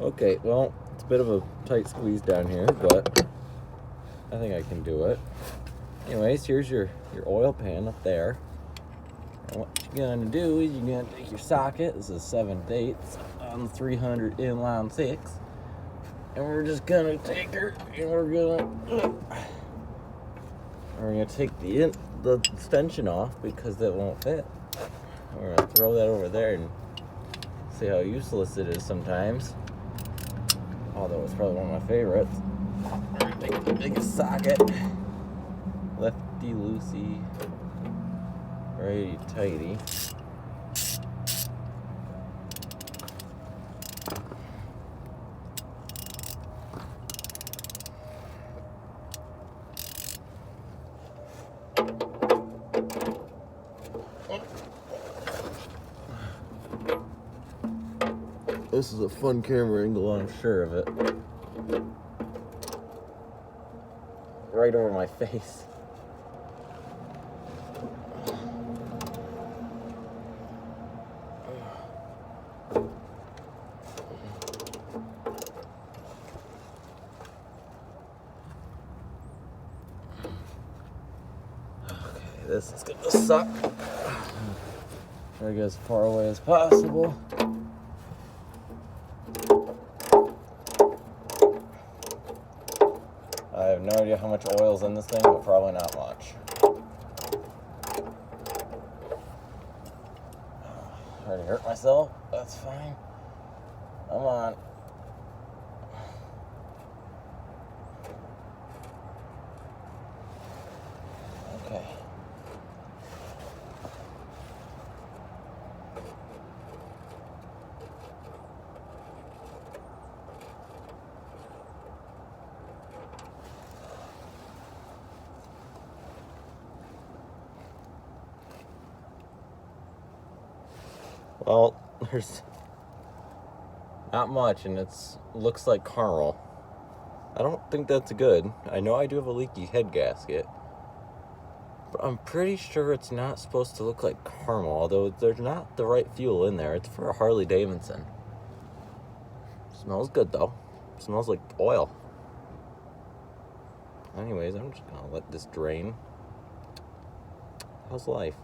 Okay, well, it's a bit of a tight squeeze down here, but I think I can do it. Anyways, here's your oil pan up there. And what you're gonna do is you're gonna take your socket. This is 7/8 on the 300 inline 6. And we're just gonna take her and we're gonna take the extension off because that won't fit. We're gonna throw that over there and see how useless it is sometimes. Although it's probably one of my favorites. We're gonna take the biggest socket. Lefty loosey. Righty tighty. This is a fun camera angle, I'm sure of it. Right over my face. Okay, this is gonna suck. Try to get as far away as possible. I have no idea how much oil's in this thing, but probably not much. Already hurt myself? That's fine. Come on. Okay. Well, there's not much, and looks like caramel. I don't think that's good. I know I do have a leaky head gasket, but I'm pretty sure it's not supposed to look like caramel, although there's not the right fuel in there. It's for a Harley Davidson. Smells good, though. Smells like oil. Anyways, I'm just gonna let this drain. How's life?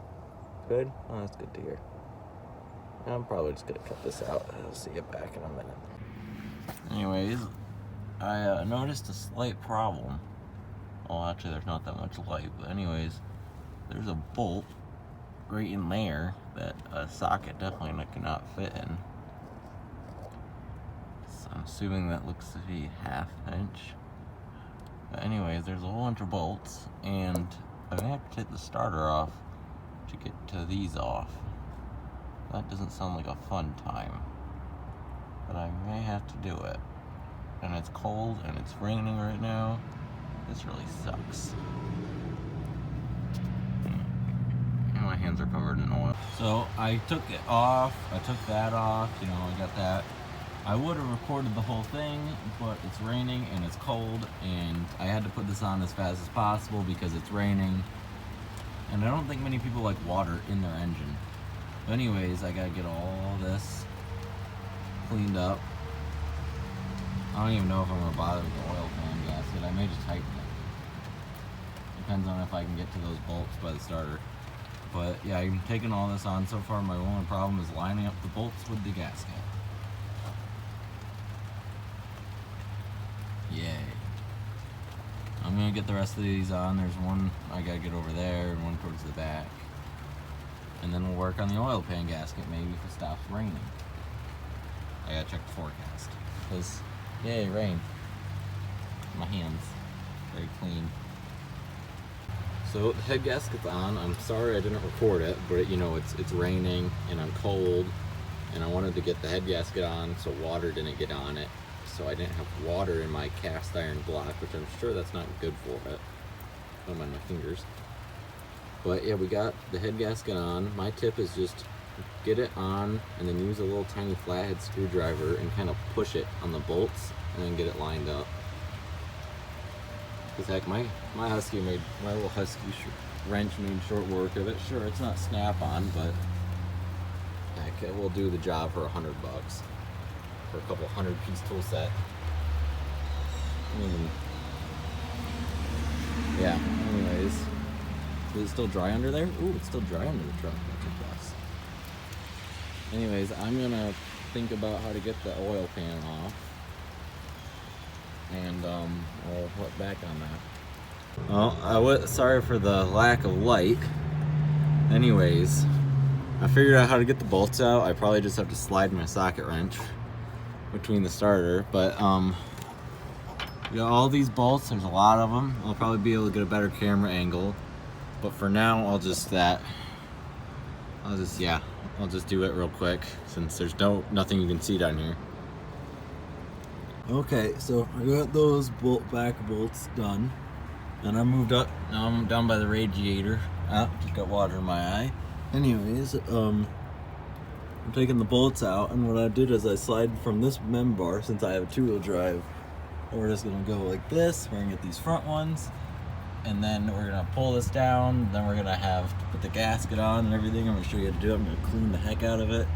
Good? Oh, that's good to hear. I'm probably just gonna cut this out. I'll see you back in a minute. Anyways, I noticed a slight problem. Well, actually, there's not that much light, but anyways, there's a bolt right in there that a socket definitely cannot fit in. So I'm assuming that looks to be 1/2 inch. But anyways, there's a whole bunch of bolts, and I may have to take the starter off to get to these off. That doesn't sound like a fun time, but I may have to do it. And it's cold and it's raining right now. This really sucks. And my hands are covered in oil. So I took it off. I took that off. I got that. I would have recorded the whole thing, but it's raining and it's cold, and I had to put this on as fast as possible because it's raining. And I don't think many people like water in their engine. But anyways, I gotta get all this cleaned up. I don't even know if I'm gonna bother with the oil pan gasket. I may just tighten it. Depends on if I can get to those bolts by the starter. But yeah, I'm taking all this on. So far, my only problem is lining up the bolts with the gasket. Yay. I'm gonna get the rest of these on. There's one I gotta get over there and one towards the back. And then we'll work on the oil pan gasket maybe if it stops raining. I gotta check the forecast. Because, yay, rain. My hands, very clean. So the head gasket's on. I'm sorry I didn't record it, but it's raining and I'm cold. And I wanted to get the head gasket on so water didn't get on it. So I didn't have water in my cast iron block, which I'm sure that's not good for it. Don't mind my fingers. But yeah, we got the head gasket on. My tip is just get it on and then use a little tiny flathead screwdriver and kind of push it on the bolts and then get it lined up. Because heck, my little Husky wrench made short work of it. Sure, it's not snap-on, but heck, it will do the job for $100. for a couple 100-piece tool set. Yeah, anyways. Is it still dry under there? Ooh, it's still dry under the truck. That's a plus. Anyways, I'm gonna think about how to get the oil pan off. And I'll put back on that. Well, sorry for the lack of light. Anyways, I figured out how to get the bolts out. I probably just have to slide my socket wrench between the starter, but you know, all these bolts, there's a lot of them. I'll probably be able to get a better camera angle, but for now I'll just do it real quick since there's nothing you can see down here. Okay, so I got those back bolts done, and I moved up. Now I'm down by the radiator. Just got water in my eye. Anyways, I'm taking the bolts out, and what I did is I slide from this mem bar, since I have a 2-wheel drive. We're just gonna go like this. We're gonna get these front ones, and then we're gonna pull this down. Then we're gonna have to put the gasket on and everything. I'm gonna show you how to do it. I'm gonna clean the heck out of it,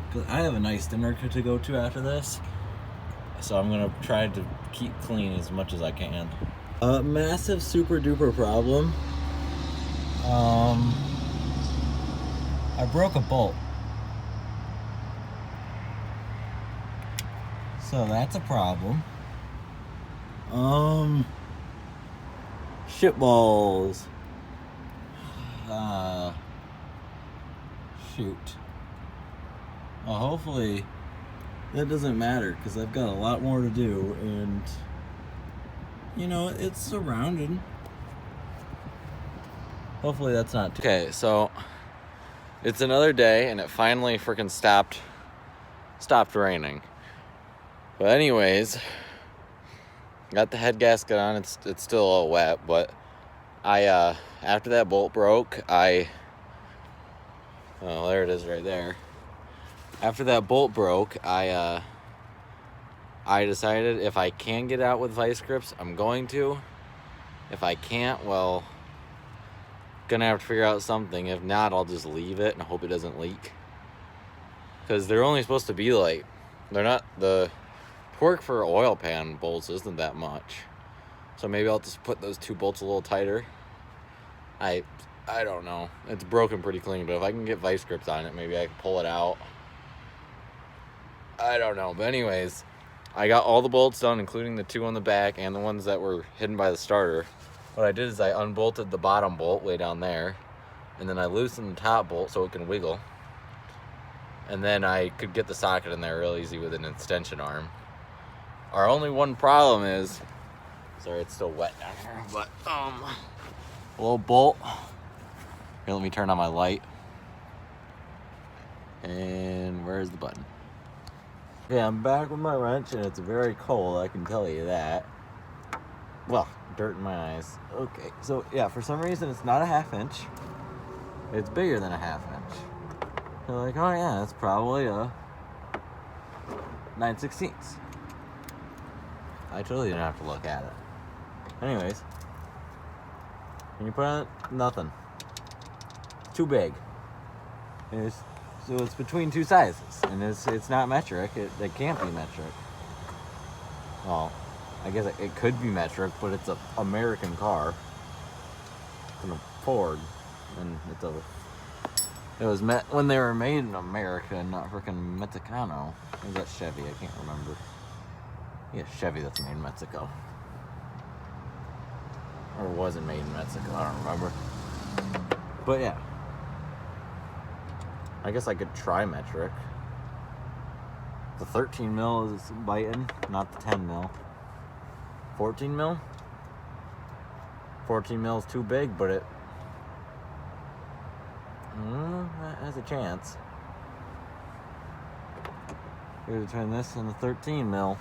because I have a nice dinner to go to after this. So I'm gonna try to keep clean as much as I can. Massive super duper problem. I broke a bolt. So that's a problem. Shitballs. Shoot. Well, hopefully that doesn't matter, because I've got a lot more to do, and you know, it's surrounded. Hopefully that's not too... Okay, so it's another day, and it finally freaking stopped raining. But anyways, got the head gasket on. It's still a little wet, but I after that bolt broke, oh, there it is right there. After that bolt broke, I decided if I can get out with vice grips, I'm going to. If I can't, well, gonna have to figure out something. If not, I'll just leave it and hope it doesn't leak. Because they're only supposed to be like, they're not, the torque for oil pan bolts isn't that much. So maybe I'll just put those 2 bolts a little tighter. I don't know. It's broken pretty clean, but if I can get vice grips on it, maybe I can pull it out. I don't know. But anyways, I got all the bolts done, including the 2 on the back and the ones that were hidden by the starter. What I did is I unbolted the bottom bolt way down there, and then I loosened the top bolt so it can wiggle. And then I could get the socket in there real easy with an extension arm. Our only one problem is, sorry, it's still wet down here, but a little bolt. Here, let me turn on my light. And where's the button? Yeah, I'm back with my wrench, and it's very cold, I can tell you that. Well, dirt in my eyes. Okay, so yeah, for some reason it's not a 1/2 inch. It's bigger than a 1/2 inch. You're like, oh yeah, it's probably a 9/16. I totally didn't have to look at it. Anyways, when you put on it, nothing. It's too big. So it's between 2 sizes, and it's not metric. It can't be metric. Well, I guess it could be metric, but it's an American car. It's a Ford, and it was when they were made in America, not freaking Mexicano. Or that Chevy? I can't remember. Yeah, Chevy that's made in Mexico. Or wasn't made in Mexico, I don't remember. But yeah. I guess I could try metric. The 13 mil is biting, not the 10 mil. 14 mil? 14 mil is too big, but it has a chance. Here's between this and the 13 mil.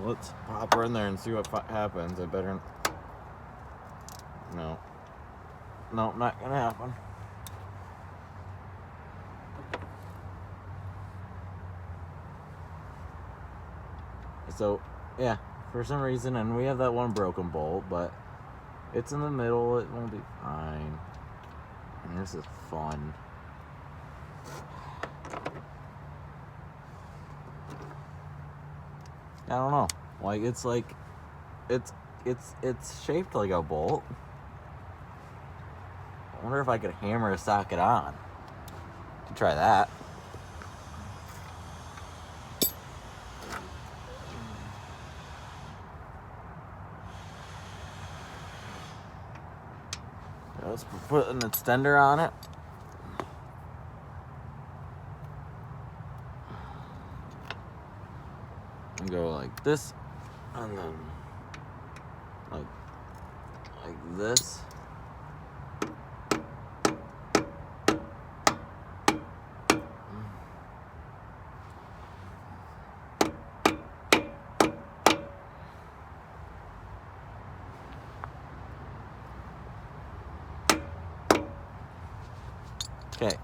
Let's pop her in there and see what happens. I better... No, not gonna happen. So, yeah, for some reason, and we have that one broken bolt, but it's in the middle, it won't be fine. And this is fun. I don't know. Like, it's shaped like a bolt. I wonder if I could hammer a socket on. Could try that. Let's put an extender on it. And go like this, and then like this. Okay.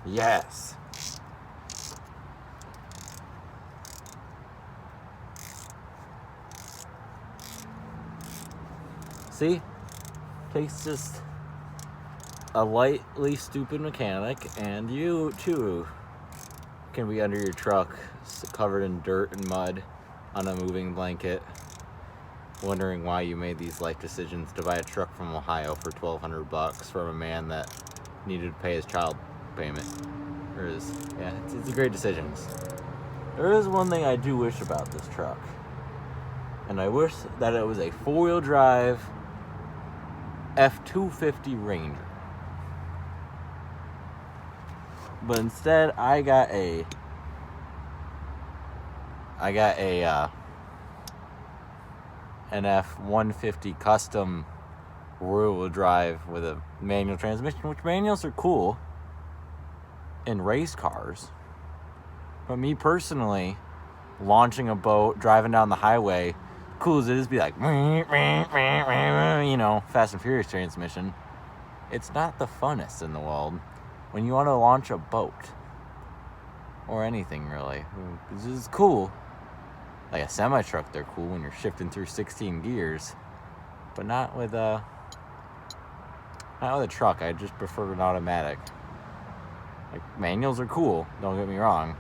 Yes. See? Takes just a lightly stupid mechanic, and you too can be under your truck covered in dirt and mud on a moving blanket, wondering why you made these life decisions to buy a truck from Ohio for $1,200 from a man that needed to pay his child payment. It's a great decisions. There is one thing I do wish about this truck, and I wish that it was a 4-wheel drive F250 Ranger. But instead, I got a an F150 custom rear-wheel drive with a manual transmission, which manuals are cool in race cars. But me personally, launching a boat, driving down the highway, cool as it is, be like, you know, Fast and Furious transmission. It's not the funnest in the world when you want to launch a boat or anything really. This is cool. Like a semi-truck, they're cool when you're shifting through 16 gears, but not with a truck. I just prefer an automatic. Like, manuals are cool, don't get me wrong,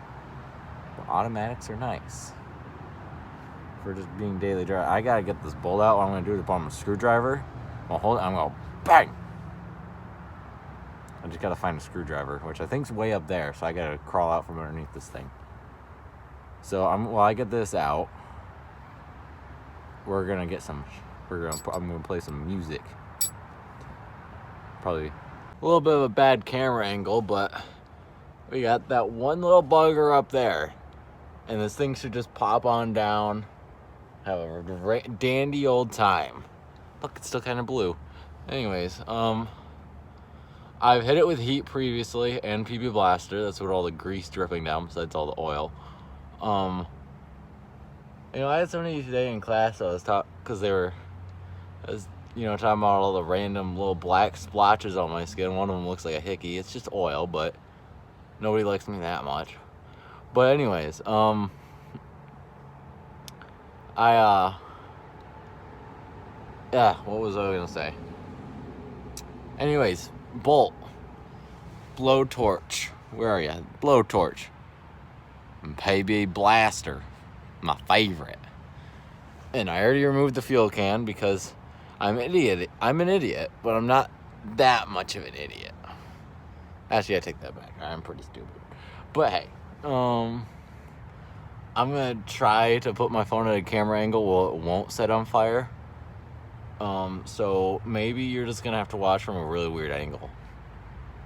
but automatics are nice for just being daily drive. I gotta get this bolt out. What I'm gonna do is put on a screwdriver. I'm gonna bang. I just gotta find a screwdriver, which I think's way up there, so I gotta crawl out from underneath this thing. So while I get this out, I'm gonna play some music. Probably a little bit of a bad camera angle, but we got that one little bugger up there, and this thing should just pop on down, have a dandy old time. Look, it's still kind of blue. Anyways, I've hit it with heat previously and PB Blaster. That's what all the grease dripping down besides all the oil. You know, I had somebody today in class I was talking about all the random little black splotches on my skin. One of them looks like a hickey. It's just oil, but nobody likes me that much. But anyways, what was I gonna say? Anyways, bolt, blowtorch. Where are you? Blowtorch. And PB Blaster, my favorite. And I already removed the fuel can because I'm an idiot, but I'm not that much of an idiot. Actually, I take that back. I'm pretty stupid. But hey, I'm gonna try to put my phone at a camera angle where it won't set on fire. So maybe you're just gonna have to watch from a really weird angle.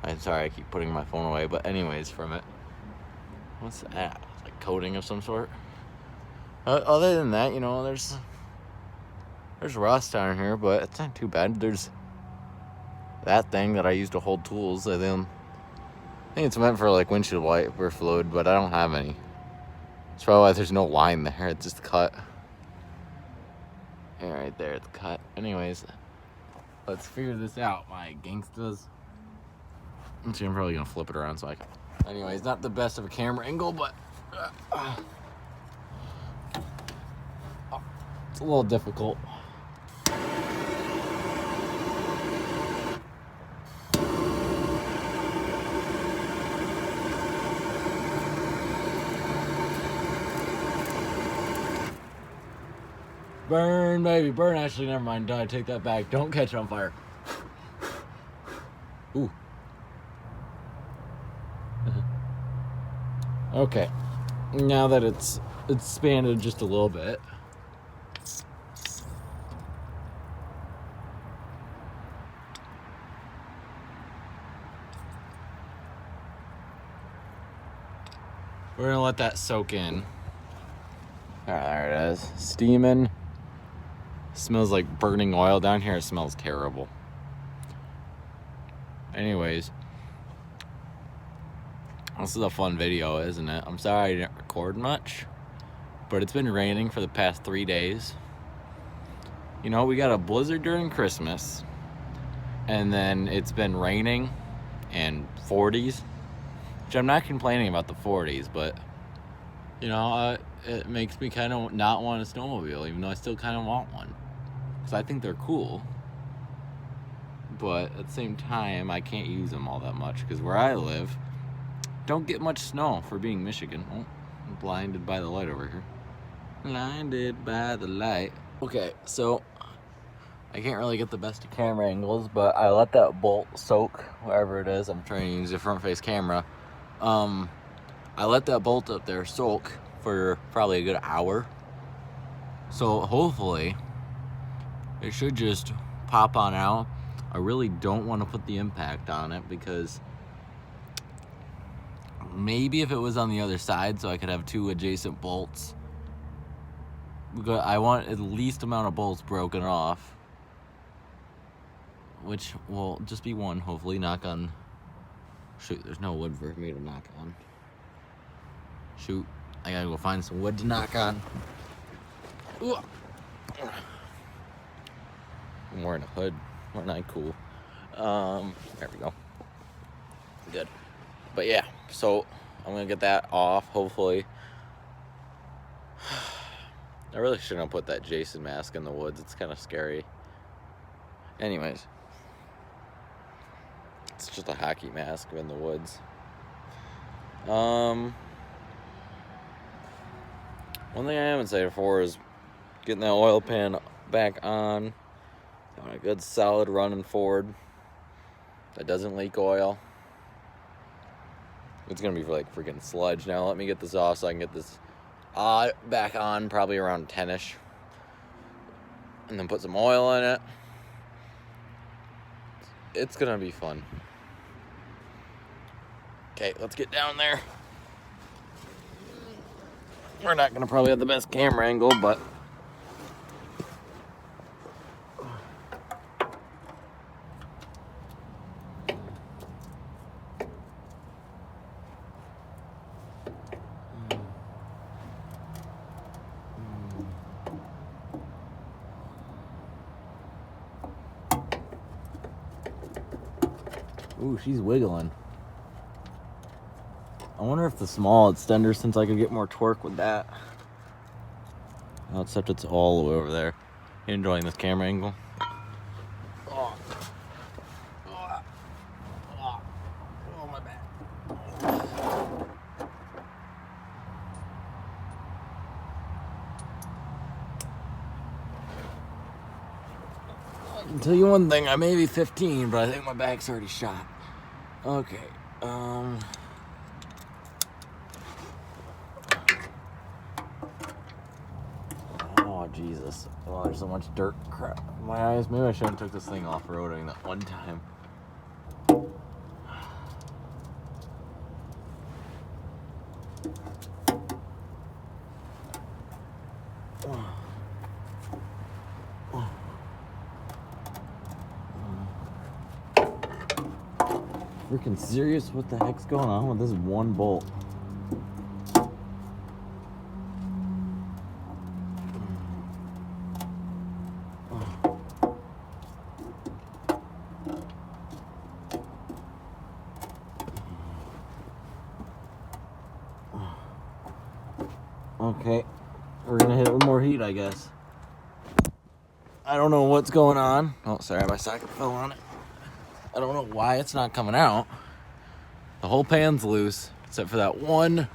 I'm sorry, I keep putting my phone away, but anyways, from it. What's that? Like coating of some sort? Other than that, you know, there's rust down here, but it's not too bad. There's that thing that I use to hold tools. I think it's meant for like windshield wiper fluid, but I don't have any. That's probably why there's no line there. It's just cut. Yeah, right there, it's cut. Anyways, let's figure this out, my gangstas. I'm probably gonna flip it around so I can. Anyways, not the best of a camera angle, but it's a little difficult. Burn, baby, burn. Actually, never mind. I take that back. Don't catch it on fire. Ooh. Okay. Now that it's expanded just a little bit. We're gonna let that soak in. Alright, there it is. Steaming. Smells like burning oil down here. It smells terrible. Anyways. This is a fun video, isn't it? I'm sorry I didn't record much. But it's been raining for the past 3 days. You know, we got a blizzard during Christmas. And then it's been raining and 40s. Which I'm not complaining about the 40s, but you know, it makes me kind of not want a snowmobile, even though I still kind of want one, because I think they're cool. But at the same time, I can't use them all that much because where I live, don't get much snow for being Michigan. Oh, I'm blinded by the light over here. Blinded by the light. Okay, so I can't really get the best of camera angles, but I let that bolt soak wherever it is. I'm trying to use a front face camera. I let that bolt up there soak for probably a good hour. So hopefully it should just pop on out. I really don't want to put the impact on it because maybe if it was on the other side so I could have 2 adjacent bolts. Because I want at least amount of bolts broken off. Which will just be 1, hopefully. Knock on. Shoot, there's no wood for me to knock on. Shoot, I gotta go find some wood to knock on. Ooh. I'm wearing a hood. Aren't I cool? There we go. Good. But yeah, so I'm gonna get that off, hopefully. I really shouldn't have put that Jason mask in the woods. It's kind of scary. Anyways. It's just a hockey mask in the woods. One thing I am excited for is getting that oil pan back on. Having a good solid running Ford that doesn't leak oil. It's gonna be like freaking sludge now. Let me get this off so I can get this back on probably around 10ish. And then put some oil in it. It's gonna be fun. Okay, let's get down there. We're not gonna probably have the best camera angle, but ooh, she's wiggling. I wonder if the small extender, since I could get more torque with that. Oh, except it's all the way over there. You enjoying this camera angle? Oh, my back. I can tell you one thing, I may be 15, but I think my back's already shot. Okay, oh, Jesus. Oh, there's so much dirt crap in my eyes. Maybe I shouldn't have took this thing off-roading that one time. Freaking serious? What the heck's going on with this one bolt? Okay, we're gonna hit it with more heat, I guess. I don't know what's going on. Oh, sorry, my socket fell on it. I don't know why it's not coming out. The whole pan's loose, except for that one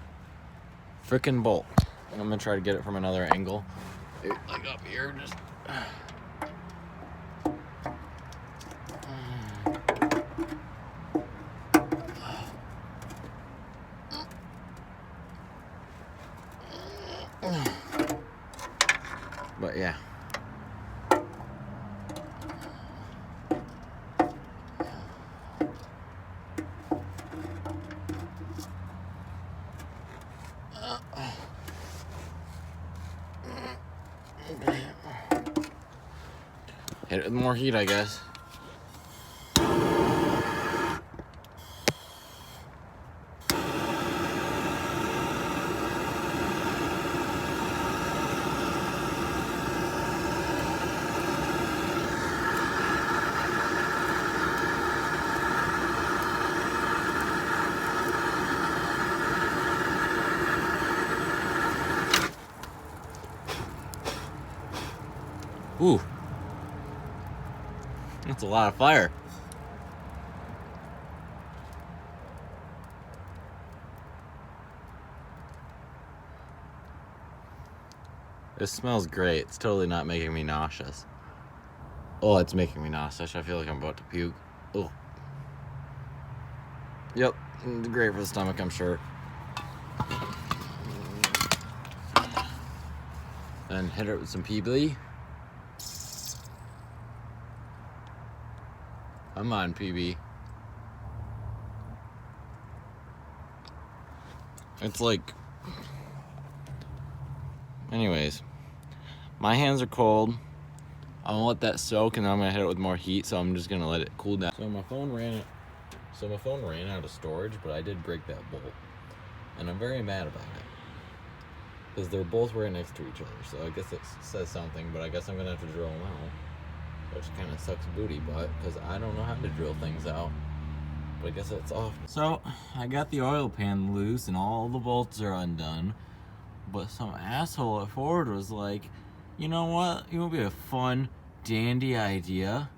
frickin' bolt. And I'm gonna try to get it from another angle. maybe like up here, just. But yeah. Hit it with more heat, I guess. Ooh. That's a lot of fire. This smells great. It's totally not making me nauseous. Oh, it's making me nauseous. I feel like I'm about to puke. Oh. Yep. Great for the stomach, I'm sure. And hit it with some PB. Come on, PB. It's like... Anyways. My hands are cold. I'm gonna let that soak and then I'm gonna hit it with more heat, so I'm just gonna let it cool down. So my phone ran out of storage, but I did break that bolt. And I'm very mad about it. Because they're both right next to each other, so I guess it says something, but I guess I'm gonna have to drill them out. Which kind of sucks booty butt, because I don't know how to drill things out. But I guess it's off. So, I got the oil pan loose and all the bolts are undone. But some asshole at Ford was like, you know what? It would be a fun, dandy idea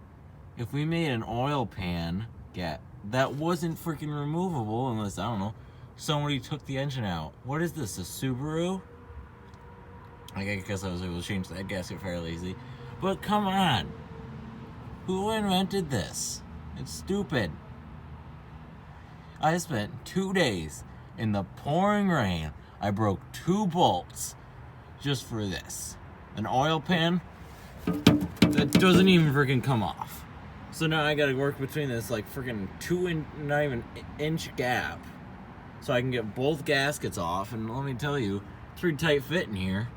if we made an oil pan that wasn't freaking removable unless, I don't know, somebody took the engine out. What is this, a Subaru? I guess I was able to change that gasket fairly easy. But come on. Who invented this? It's stupid. I spent 2 days in the pouring rain. I broke 2 bolts just for this. An oil pan that doesn't even freaking come off. So now I gotta work between this like freaking not even inch gap so I can get both gaskets off. And let me tell you, it's pretty tight fit in here.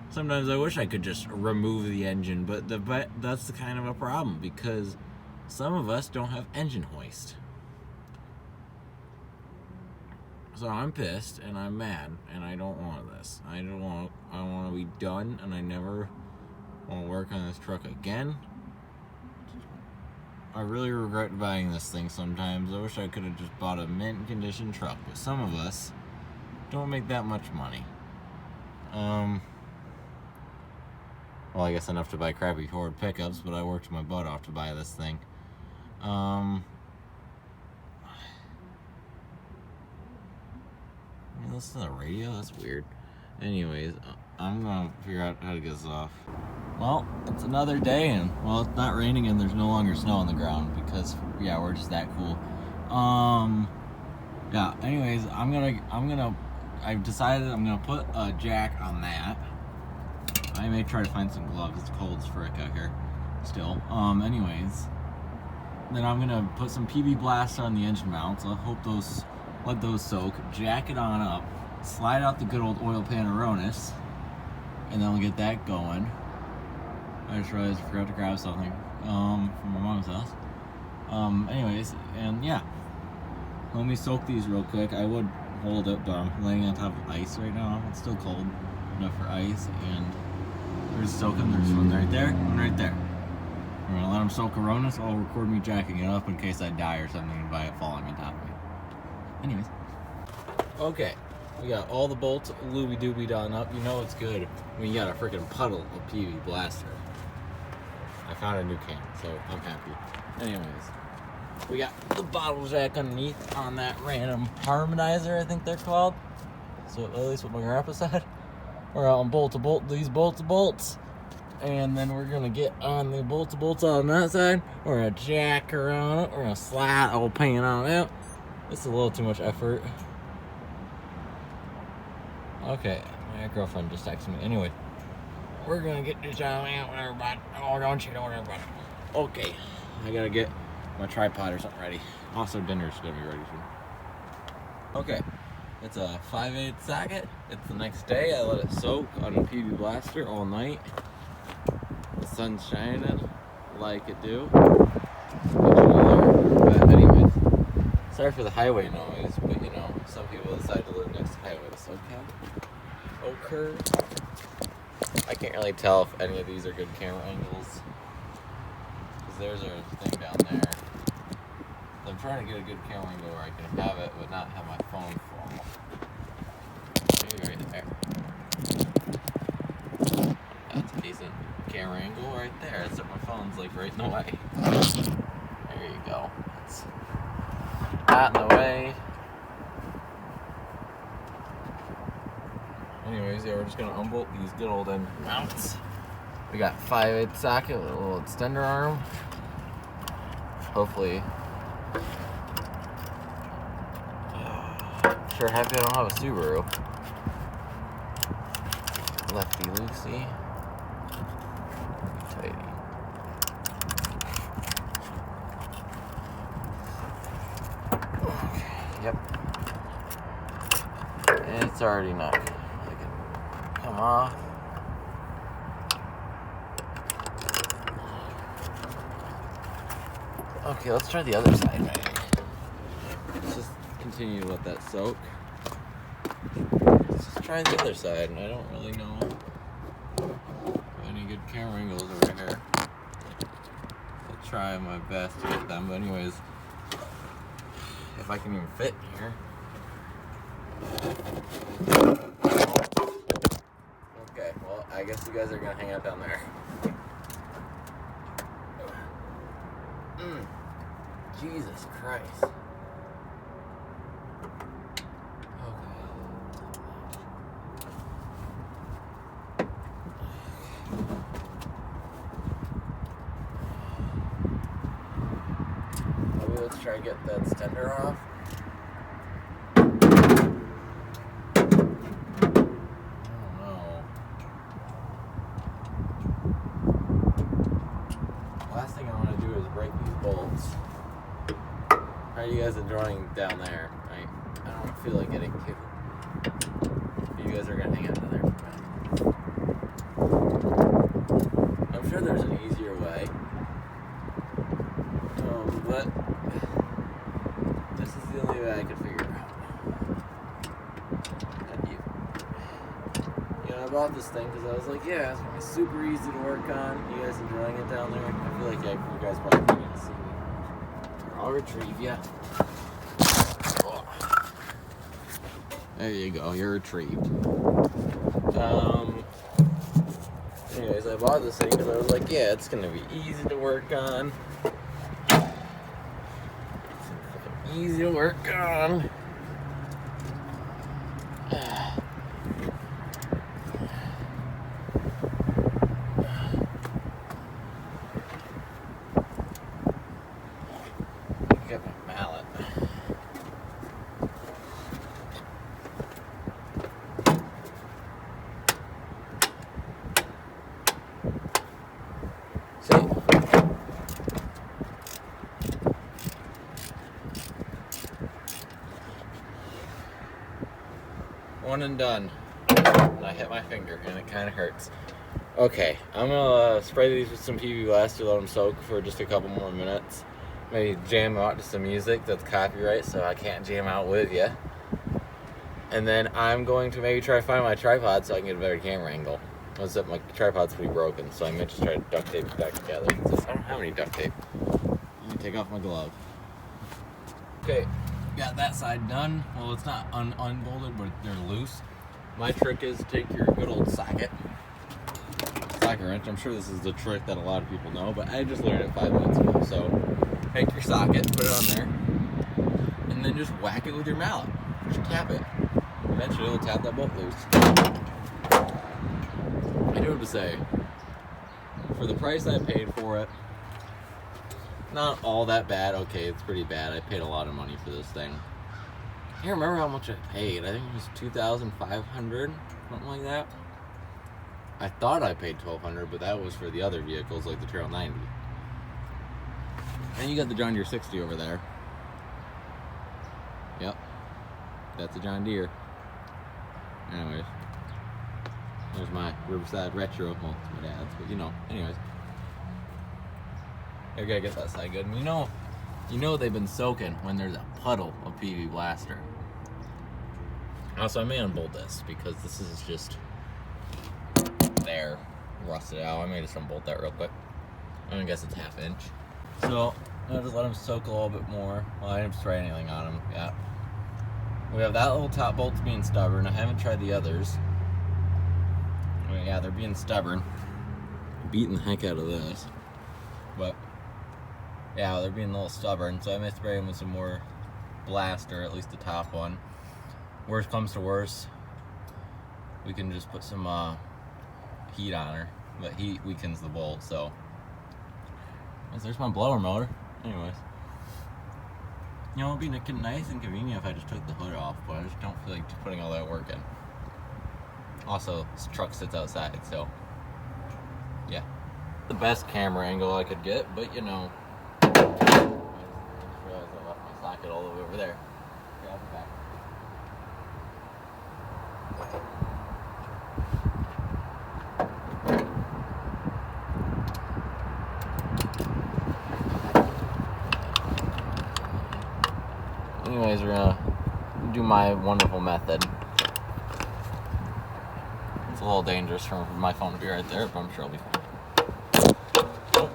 Sometimes I wish I could just remove the engine, but that's the kind of a problem because some of us don't have engine hoist. So I'm pissed and I'm mad and I don't want this. I want to be done and I never want to work on this truck again. I really regret buying this thing sometimes. I wish I could have just bought a mint condition truck, but some of us don't make that much money. Well, I guess enough to buy crappy Ford pickups, but I worked my butt off to buy this thing. Listen to the radio? That's weird. Anyways, I'm gonna figure out how to get this off. Well, it's another day, and well, it's not raining, and there's no longer snow on the ground because yeah, we're just that cool. Yeah. Anyways, I've decided I'm gonna put a jack on that. I may try to find some gloves. It's cold as frick out here still. Anyways, then I'm gonna put some PB Blast on the engine mounts. I'll let those soak, jack it on up, slide out the good old oil pan Aronis, and then we'll get that going. I just realized I forgot to grab something from my mom's house. Anyways, and yeah, let me soak these real quick. I would hold it, but I'm laying on top of ice right now. It's still cold enough for ice, and there's soaking. There's one right there, one right there. I'm gonna let them soak Aronis. I'll record me jacking it up in case I die or something by it falling on top of me. Anyways. Okay. We got all the bolts looby-dooby done up. You know it's good when you got a freaking puddle of PV Blaster. I found a new can, so I'm happy. Anyways. We got the bottle jack underneath on that random harmonizer, I think they're called. So at least what my grandpa said. We're out on these bolts. And then we're gonna get on the bolts on that side. We're gonna jack her on it. We're gonna slide the whole pan on out. This is a little too much effort. Okay, my girlfriend just texted me. Anyway, we're gonna get this on out, everybody. Oh, don't you know, everybody. Okay, I gotta get my tripod or something ready. Also, dinner's gonna be ready soon. Okay, it's a 5/8 socket. It's the next day. I let it soak on the PB blaster all night. The sun's shining like it do. But anyways, sorry for the highway noise, but you know, some people decide to live next to highways. Okay. I can't really tell if any of these are good camera angles, because there's a thing down there. So I'm trying to get a good camera angle where I can have it, but not have my phone fall. Maybe right there. That's a decent camera angle right there. Except my phone's like right in the way. There you go. It's out in the way. Anyways, yeah, we're just gonna unbolt these good old end mounts. We got 5/8 socket with a little extender arm. Hopefully. Sure happy I don't have a Subaru. Lefty loosey. Tighty. Okay, yep. And it's already not good. I can come off. Okay, let's try the other side, maybe. Let's just continue to let that soak. Let's just try the other side, and I don't really know any good camera angles over here. I'll try my best to get them, but anyways, if I can even fit in here. Okay, well, I guess you guys are gonna hang out down there. Jesus Christ. Maybe let's try to get that extender off. I don't know. Last thing I want to do is break these bolts. How are you guys enjoying down there? I don't feel like getting killed. You guys are gonna hang out down there for a minute. I'm sure there's an easier way. But this is the only way I could figure out. And you know, I bought this thing because I was like, yeah, it's gonna be super easy to work on. You guys enjoying it down there? I feel like you guys probably can't see me. I'll retrieve ya. There you go, you're retrieved. Anyways, I bought this thing because I was like, yeah, it's gonna be easy to work on. Easy to work on. Get my mallet. One and done. And I hit my finger and it kind of hurts. Okay, I'm gonna spray these with some PB blaster, let them soak for just a couple more minutes. Maybe jam out to some music that's copyright so I can't jam out with you. And then I'm going to maybe try to find my tripod so I can get a better camera angle. Except my tripod's pretty broken, so I might just try to duct tape it back together. Since I don't have any duct tape. Let me take off my glove. Okay, got that side done. Well, it's not unbolted, but they're loose. My trick is take your good old socket wrench. I'm sure this is the trick that a lot of people know, but I just learned it 5 minutes ago. So take your socket, put it on there, and then just whack it with your mallet. Just tap it. Eventually it'll tap that bolt loose. I do have to say, for the price I paid for it, not all that bad. Okay, it's pretty bad. I paid a lot of money for this thing. I can't remember how much I paid. I think it was $2,500, something like that. I thought I paid $1,200, but that was for the other vehicles like the Trail 90. And you got the John Deere 60 over there. Yep, that's a John Deere. Anyways, there's my Riverside Retro. Well, it's my dad's, but you know. Anyways, I gotta get that side good. And you know they've been soaking when there's a puddle of PV Blaster. Also, I may unbolt this because this is just there, rusted out. I may just unbolt that real quick. I guess it's 1/2 inch. So I'll just let them soak a little bit more. Well, I didn't spray anything on them yet. We have that little top bolt's being stubborn. I haven't tried the others. Well, yeah, they're being stubborn. Beating the heck out of this. But yeah, they're being a little stubborn, so I may spray them with some more Blaster, at least the top one. Worst comes to worst, we can just put some heat on her, but heat weakens the bolt, so. There's my blower motor. Anyways. You know, it'd be nice and convenient if I just took the hood off, but I just don't feel like putting all that work in. Also, this truck sits outside, so yeah. The best camera angle I could get, but you know. I just realized I left my socket all the way over there. Yeah, I'll be back. Anyways, we're gonna do my wonderful method. It's a little dangerous for my phone to be right there, but I'm sure I'll be fine. Oh.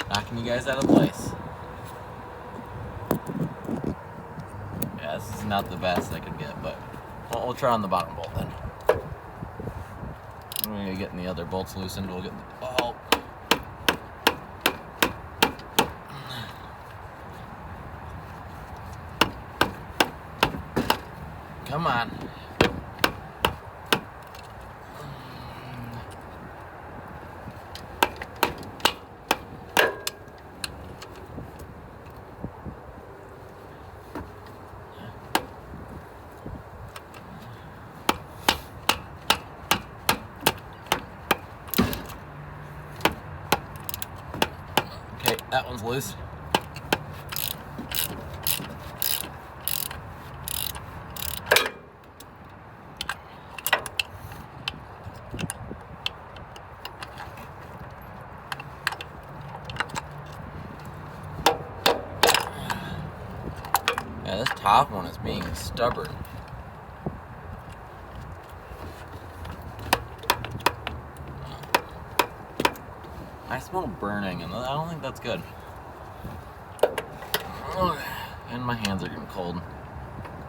Knocking you guys out of place. Yeah, this is not the best I could get, but we'll try on the bottom bolt then. I'm gonna get the other bolts loosened. We'll get the oh. Come on. Okay, that one's loose. Yeah, this top one is being stubborn. I smell burning, and I don't think that's good. And my hands are getting cold.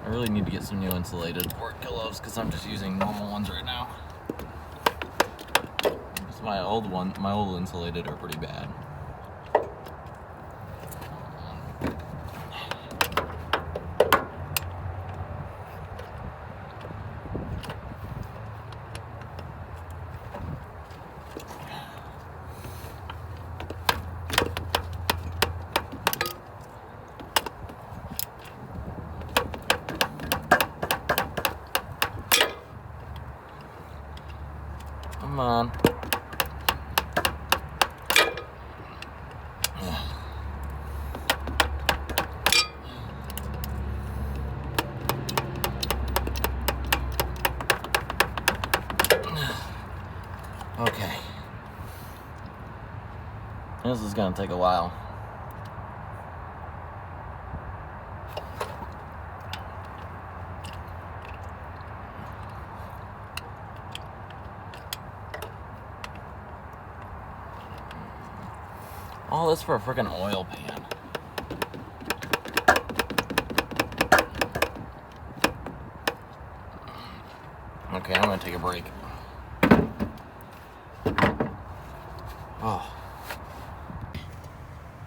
I really need to get some new insulated work gloves because I'm just using normal ones right now. Because my old insulated are pretty bad. Come on. Okay. This is gonna take a while. All this for a freaking oil pan. Okay, I'm gonna take a break. Oh.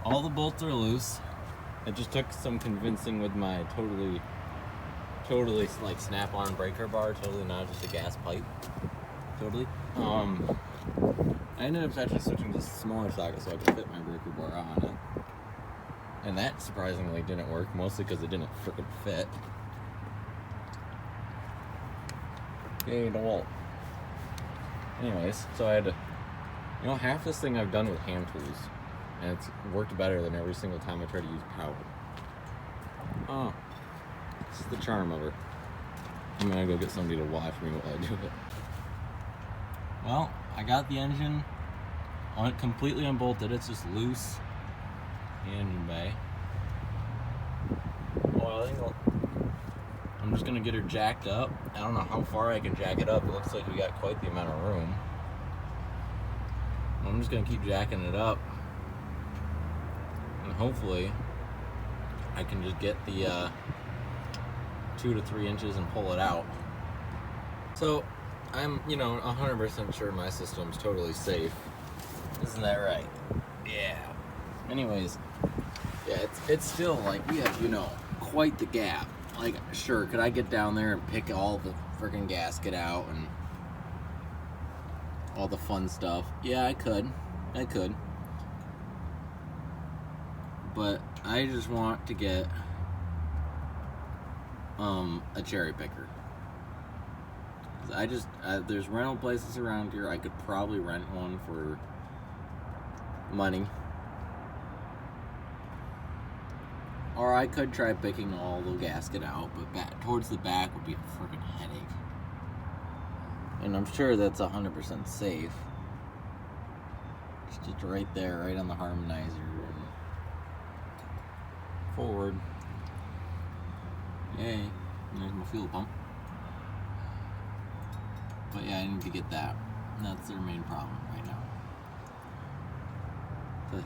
All the bolts are loose. It just took some convincing with my totally totally like snap-on breaker bar, totally not just a gas pipe. Totally. I ended up actually switching to smaller socket so I could fit my breaker bar on it. And that surprisingly didn't work, mostly because it didn't frickin' fit. Yay, DeWalt. Anyways, so I had to, you know, half this thing I've done with hand tools, and it's worked better than every single time I try to use power. Oh, this is the charm of her. I'm gonna go get somebody to watch me while I do it. Well, I got the engine on it completely unbolted. It's just loose. The engine bay. Well, I think I'm just gonna get her jacked up. I don't know how far I can jack it up. It looks like we got quite the amount of room. I'm just gonna keep jacking it up, and hopefully I can just get the 2 to 3 inches and pull it out. So I'm, 100% sure my system's totally safe. Isn't that right? Yeah. Anyways, yeah, it's still like we have, quite the gap. Like, sure, could I get down there and pick all the freaking gasket out and all the fun stuff? Yeah, I could. But I just want to get a cherry picker. There's rental places around here. I could probably rent one for money. Or I could try picking all the gasket out, but towards the back would be a freaking headache. And I'm sure that's 100% safe. It's just right there, right on the harmonizer. And forward. Yay. There's my fuel pump. But yeah, I need to get that. And that's their main problem right now. So I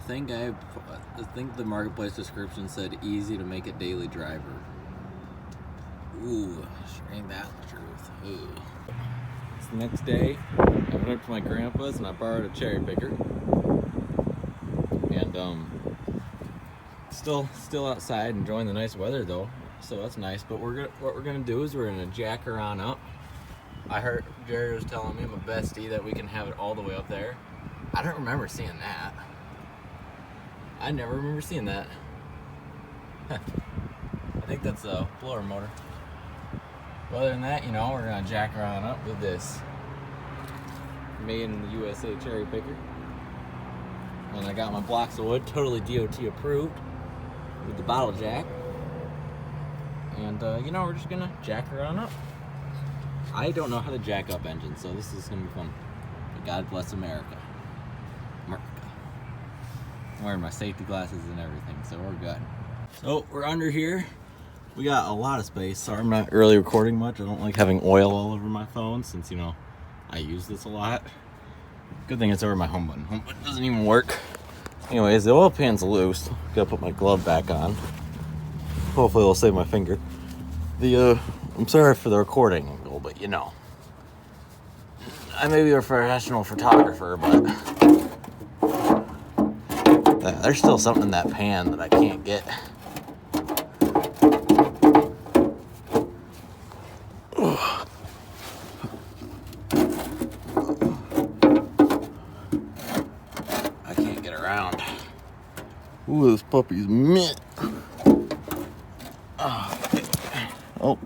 think the marketplace description said easy to make a daily driver. Ooh, sure ain't that the truth. Ooh. It's the next day. I went up to my grandpa's and I borrowed a cherry picker. And still outside enjoying the nice weather though. So that's nice. But what we're gonna do is we're gonna jack her on up. I heard Jerry was telling me, my bestie, that we can have it all the way up there. I don't remember seeing that. I never remember seeing that. I think that's a blower motor. But other than that, we're gonna jack her on up with this made in the USA cherry picker. And I got my blocks of wood, totally DOT approved, with the bottle jack. And we're just gonna jack her on up. I don't know how to jack up engines, so this is gonna be fun. But God bless America. I'm wearing my safety glasses and everything, so we're good. So we're under here. We got a lot of space. Sorry I'm not really recording much. I don't like having oil all over my phone since, I use this a lot. Good thing it's over my home button. Home button doesn't even work. Anyways, the oil pan's loose. Gotta put my glove back on. Hopefully it'll save my finger. I'm sorry for the recording angle, but I may be a professional photographer, but there's still something in that pan that I can't get. I can't get around. Ooh, this puppy's mint. Oh.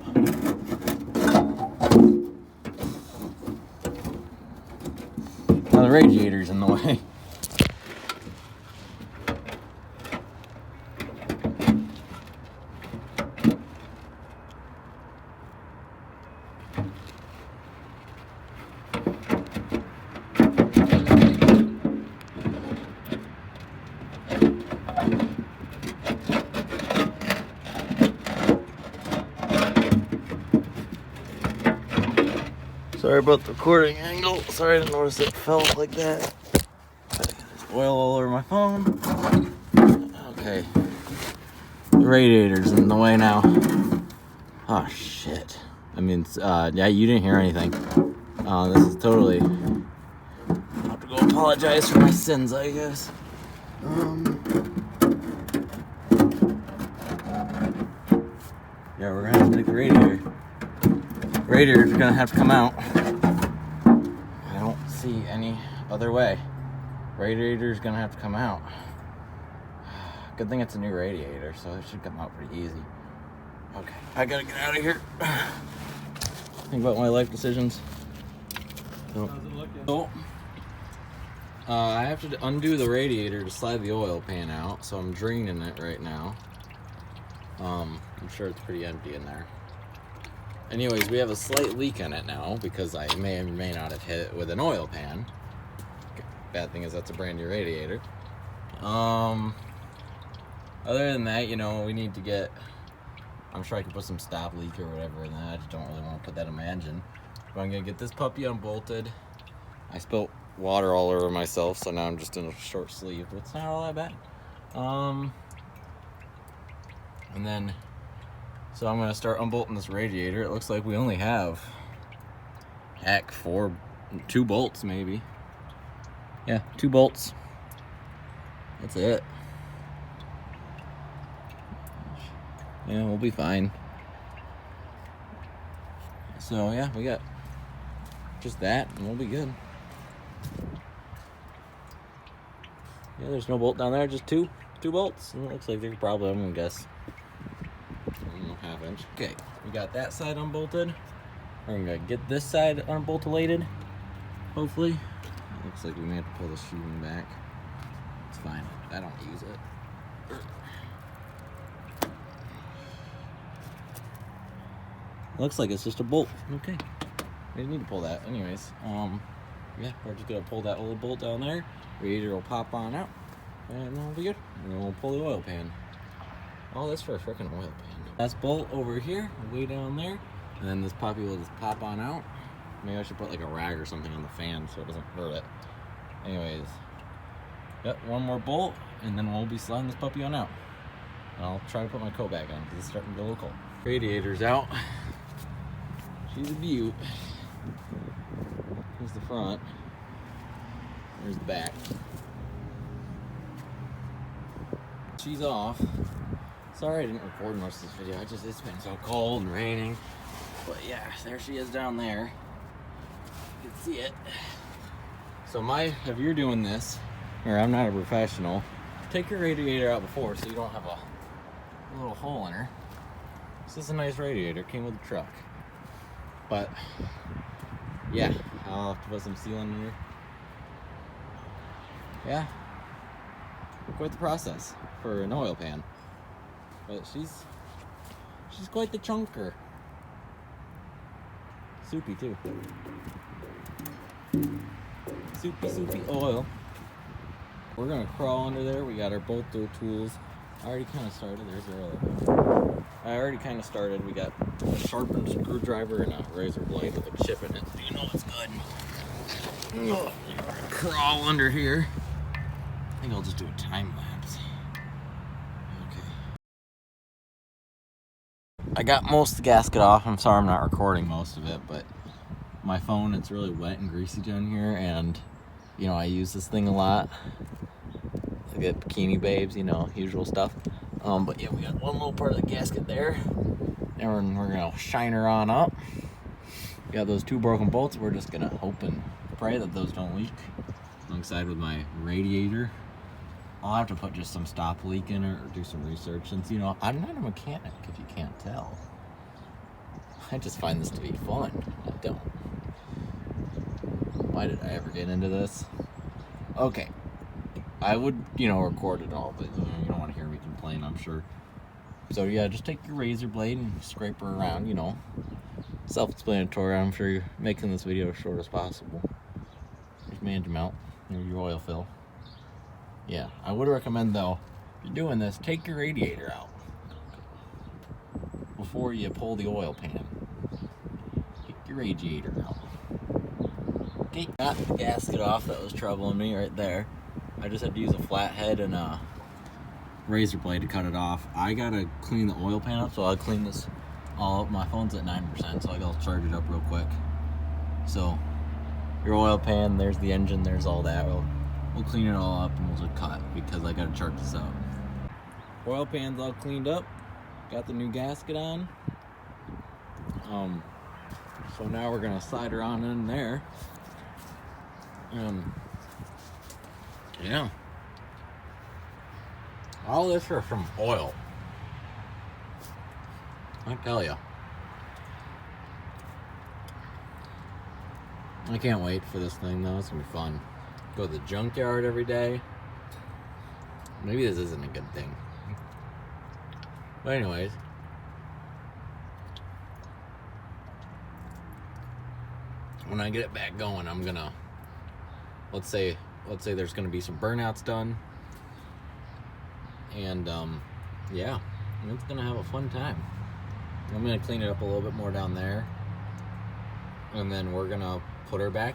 Now the radiator's in the way. Sorry about the recording angle. Sorry I didn't notice it felt like that. Oil all over my phone. Okay. The radiator's in the way now. Oh shit. Yeah, you didn't hear anything. This is totally... I'll have to go apologize for my sins, I guess. Yeah, we're gonna have to take the radiator's gonna have to come out. I don't see any other way. Radiator's gonna have to come out. Good thing it's a new radiator, so it should come out pretty easy. Okay, I gotta get out of here. Think about my life decisions. So, I have to undo the radiator to slide the oil pan out, so I'm draining it right now. I'm sure it's pretty empty in there. Anyways, we have a slight leak in it now because I may or may not have hit it with an oil pan. Bad thing is that's a brand new radiator. Other than that, you know, we need to get, I'm sure I can put some stop leak or whatever in that. I just don't really want to put that in my engine. But I'm gonna get this puppy unbolted. I spilt water all over myself, so now I'm just in a short sleeve, but it's not all that bad. And then, so I'm gonna start unbolting this radiator. It looks like we only have, heck, 2 bolts maybe. Yeah, 2 bolts. That's it. Yeah, we'll be fine. So yeah, we got just that and we'll be good. Yeah, there's no bolt down there, just two bolts. And it looks like there's probably, I'm gonna guess, I don't know, 1/2 inch. Okay, we got that side unbolted. We're gonna get this side unbolted, hopefully. It looks like we may have to pull the sheathing back. It's fine, I don't use it. Looks like it's just a bolt. Okay, we didn't need to pull that. Anyways, yeah, we're just gonna pull that little bolt down there. Radiator will pop on out, and then we'll be good. And then we'll pull the oil pan. Oh, that's for a freaking oil pan. Last bolt over here, way down there, and then this puppy will just pop on out. Maybe I should put like a rag or something on the fan so it doesn't hurt it. Anyways, yep, one more bolt, and then we'll be sliding this puppy on out. And I'll try to put my coat back on because it's starting to get a little cold. Radiator's out. She's a beaut. Here's the front. Here's the back. She's off. Sorry I didn't record most of this video. It's been so cold and raining. But yeah, there she is down there. You can see it. So if you're doing this, or I'm not a professional, take your radiator out before so you don't have a little hole in her. This is a nice radiator, came with the truck. But yeah, I'll have to put some sealant in her. Yeah, quite the process for an oil pan. But she's quite the chunker. Soupy too. Soupy oil. We're gonna crawl under there. We got both our tools. I already kind of started. There's our other. I already kind of started. We got a sharpened screwdriver and a razor blade with a chip in it. So you know it's good. Oh, crawl under here. I think I'll just do a time lapse. Okay. I got most of the gasket off. I'm sorry I'm not recording most of it, but my phone, it's really wet and greasy down here, and you know I use this thing a lot. I get bikini babes, you know, usual stuff. But yeah, we got one little part of the gasket there, and we're gonna shine her on up. We got those 2 broken bolts. We're just gonna hope and pray that those don't leak. Alongside with my radiator, I'll have to put just some stop leak in it or do some research, since you know I'm not a mechanic. If you can't tell, I just find this to be fun. I don't. Why did I ever get into this? Okay. I would, you know, record it all, but you don't want to hear me complain, I'm sure. So yeah, just take your razor blade and scrape her around, you know. Self-explanatory. I'm sure you're making this video as short as possible. There's management mount, there's your oil fill. Yeah, I would recommend though, if you're doing this, take your radiator out before you pull the oil pan. Take your radiator out. Okay, got the gasket off. That was troubling me right there. I just had to use a flathead and a razor blade to cut it off. I gotta clean the oil pan up, so I'll clean this all up. My phone's at 9%, so I gotta charge it up real quick. So, your oil pan, there's the engine, there's all that. We'll clean it all up and we'll just cut because I gotta charge this up. Oil pan's all cleaned up. Got the new gasket on. So now we're gonna slide her on in there. Yeah. All this are from oil. I tell you. I can't wait for this thing though. It's gonna be fun. Go to the junkyard every day. Maybe this isn't a good thing. But anyways. When I get it back going, I'm gonna, let's say there's gonna be some burnouts done. And yeah, it's gonna have a fun time. I'm gonna clean it up a little bit more down there. And then we're gonna put her back.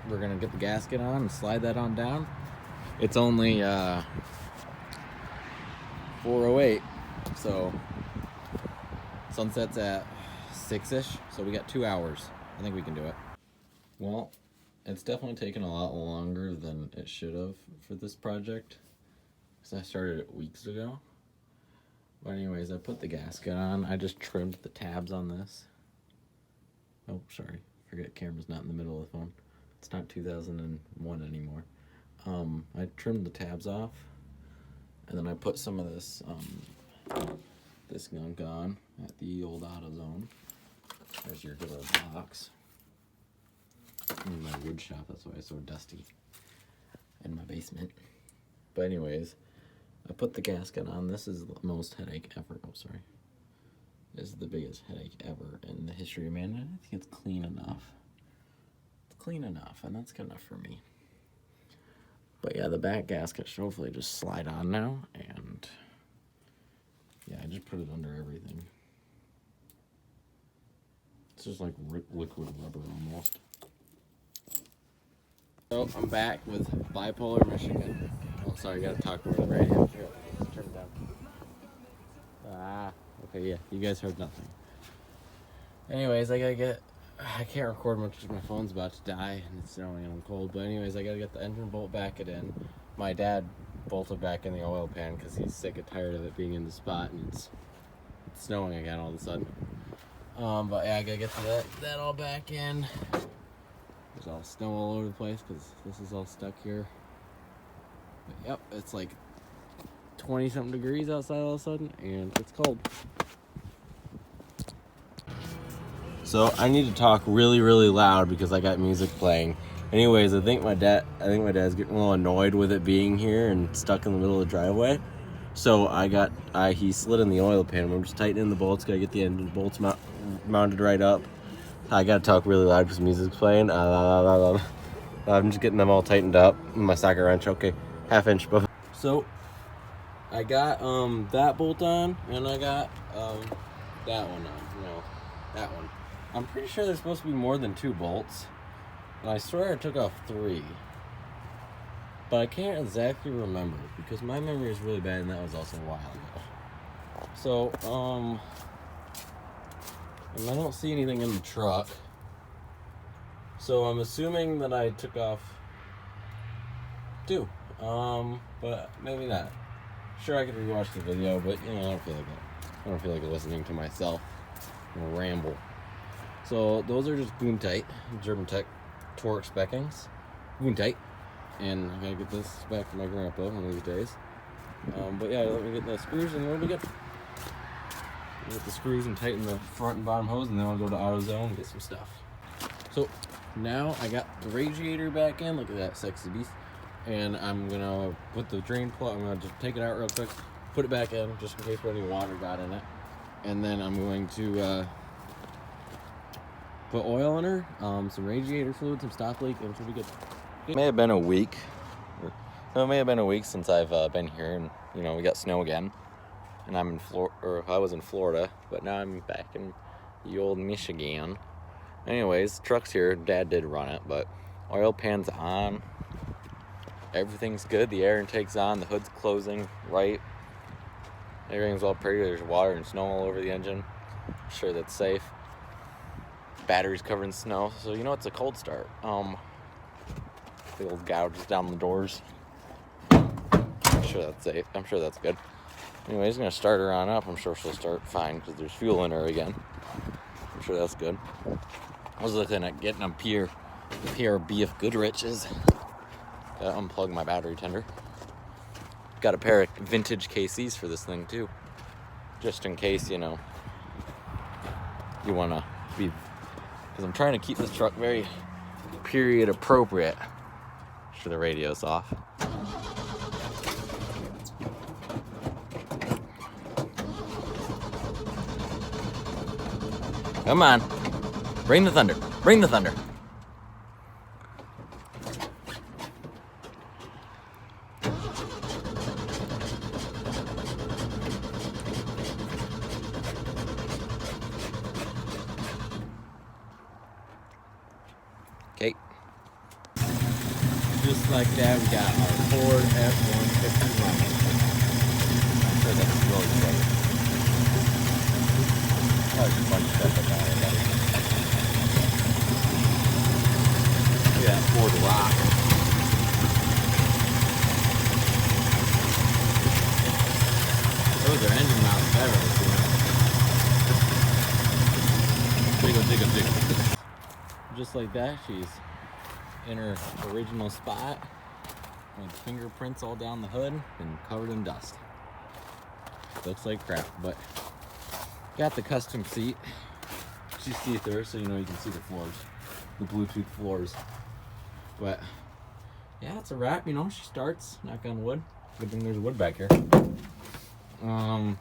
We're gonna get the gasket on and slide that on down. It's only 4:08, so sunset's at 6-ish, so we got 2 hours. I think we can do it. Well, it's definitely taken a lot longer than it should have for this project, because I started it weeks ago. But anyways, I put the gasket on. I just trimmed the tabs on this. Oh, sorry. Forget camera's not in the middle of the phone. It's not 2001 anymore. I trimmed the tabs off, and then I put some of this this gunk on at the old AutoZone. There's your good old box. In my wood shop, that's why it's so dusty in my basement. But anyways, I put the gasket on. This is the most headache ever. Oh, sorry. This is the biggest headache ever in the history of man. I think it's clean enough. It's clean enough, and that's good enough for me. But yeah, the back gasket should hopefully just slide on now, and yeah, I just put it under everything. It's just like liquid rubber almost. So I'm back with bipolar Michigan. Oh, sorry, I gotta talk over the radio. Here, turn it down. Okay, yeah, you guys heard nothing. Anyways, I can't record much because my phone's about to die and it's snowing and I'm cold. But anyways, I gotta get the engine bolt back in. My dad bolted back in the oil pan because he's sick and tired of it being in the spot, and it's snowing again all of a sudden. But yeah, I gotta get that all back in. There's all snow all over the place because this is all stuck here. But yep, it's like 20 something degrees outside all of a sudden, and it's cold. So I need to talk really, really loud because I got music playing. Anyways, I think my dad's getting a little annoyed with it being here and stuck in the middle of the driveway. So he slid in the oil pan. I'm just tightening the bolts. Gotta get the engine bolts mounted right up. I gotta talk really loud because music's playing. I'm just getting them all tightened up. My socket wrench, okay, 1/2 inch. So I got that bolt on, and I got that one on. No, that one. I'm pretty sure there's supposed to be more than 2 bolts, and I swear I took off 3. But I can't exactly remember because my memory is really bad, and that was also a while ago. So and I don't see anything in the truck. So I'm assuming that I took off 2. But maybe not. Sure, I could rewatch the video, but I don't feel like that. I don't feel like listening to myself ramble. So those are just Boom Tight, German Tech Torque Speckings. Boom Tight. And I gotta get this back to my grandpa one of these days. But yeah, let me get the screws and we'll be good. Get the screws and tighten the front and bottom hose, and then I'll go to AutoZone and get some stuff. So now I got the radiator back in. Look at that sexy beast. And I'm gonna put the drain plug. I'm gonna just take it out real quick, put it back in just in case any water got in it, and then I'm going to put oil in her, some radiator fluid, some stop leak, and she'll be good. It may have been a week. It may have been a week since I've been here, and we got snow again. And I'm in I was in Florida, but now I'm back in the old Michigan. Anyways, truck's here. Dad did run it, but oil pan's on. Everything's good. The air intake's on. The hood's closing right. Everything's all pretty. There's water and snow all over the engine. I'm sure that's safe. Battery's covered in snow, so it's a cold start. The old gouges down the doors. I'm sure that's safe. I'm sure that's good. Anyways, gonna start her on up. I'm sure she'll start fine because there's fuel in her again. I'm sure that's good. I was looking at getting a pair of BF Goodrich's. Gotta unplug my battery tender. Got a pair of vintage KCs for this thing too, just in case, you know, you wanna be, because I'm trying to keep this truck very period appropriate. Sure, the radio's off. Come on, bring the thunder, bring the thunder. Okay. Just like that, we got our Ford F150 running. I'm sure that's really great. There's a bunch of stuff about it. Look at that Ford Rock. Those are engine mounts better, you know. Jiggle, jiggle, jiggle. Just like that, she's in her original spot with fingerprints all down the hood and covered in dust. Looks like crap, but got the custom seat. She's see-through, so you know you can see the floors, the Bluetooth floors. But yeah, it's a wrap. You know, she starts. Knock on wood. Good thing there's wood back here. And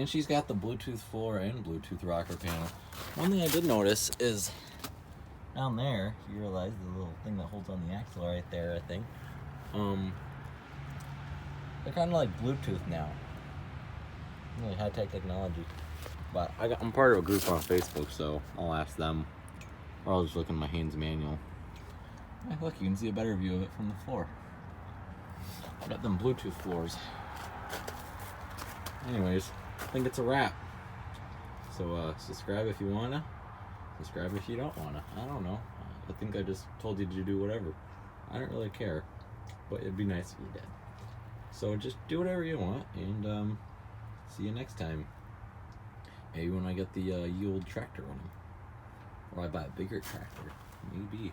she's got the Bluetooth floor and Bluetooth rocker panel. One thing I did notice is down there, you realize the little thing that holds on the axle right there, I think. They're kind of like Bluetooth now. Really high-tech technology. But I'm part of a group on Facebook, so I'll ask them. Or I'll just look in my Haynes manual. Hey, look, you can see a better view of it from the floor. I got them Bluetooth floors. Anyways, I think it's a wrap. So subscribe if you wanna. Subscribe if you don't wanna. I don't know. I think I just told you to do whatever. I don't really care, but it'd be nice if you did. So just do whatever you want, and see you next time. Maybe when I get the ye old tractor running, or I buy a bigger tractor. Maybe.